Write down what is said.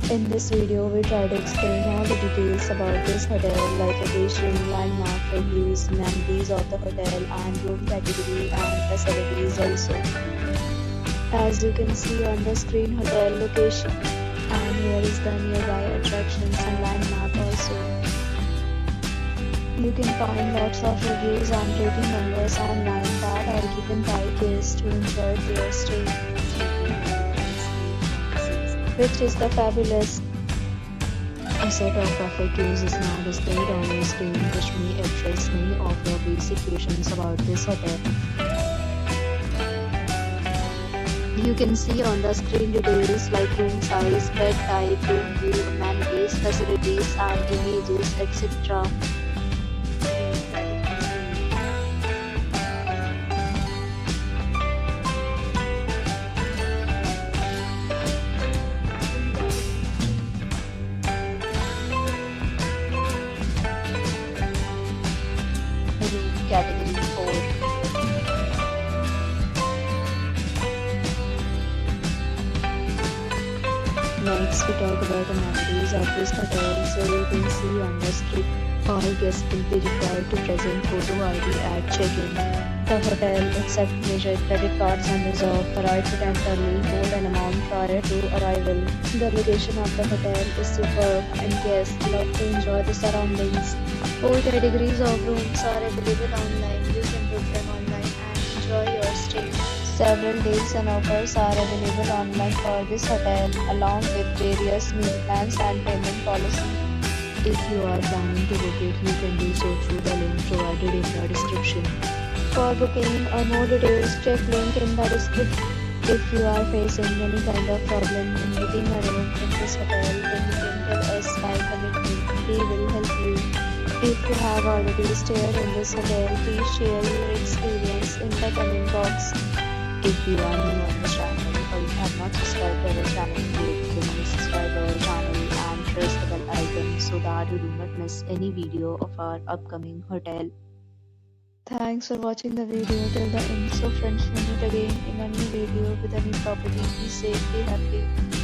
In this video, we try to explain all the details about this hotel, like location, landmark, reviews, amenities of the hotel, and room category and facilities also. As you can see on the screen, hotel location, and here is the nearby attractions and landmark also. You can find lots of reviews and rating numbers online that are given by guests to enjoy their stay, which is the fabulous. A set of perfect views is now displayed on your screen, which may address many of your basic questions about this hotel. You can see on the screen details like room size, bed type, room view, amenities, facilities, and images, etc. Room category 4. Next, we talk about amenities of this hotel. So you can see on the screen, all guests will be required to present photo ID at check-in. The hotel accepts major credit cards and reserves the right to temporarily hold an amount prior to arrival. The location of the hotel is superb and guests love to enjoy the surroundings. All categories of rooms are available online. You can book them online and enjoy your stay. Several deals and offers are available online for this hotel, along with various meal plans and payment policy. If you are planning to book it, you can do so through the link provided in the description. For booking or more details, check link in the description. If you are facing any kind of problem in booking a room in this hotel, then you can tell us by commenting. We will help you. If you have already stayed in this hotel, please share your experience in the comment box. If you are new on this channel or you have not subscribed to our channel yet, then please subscribe to our channel and press the bell icon so that you do not miss any video of our upcoming hotel. Thanks for watching the video till the end. So friends, we'll meet again in a new video with a new property. Be safe, be happy.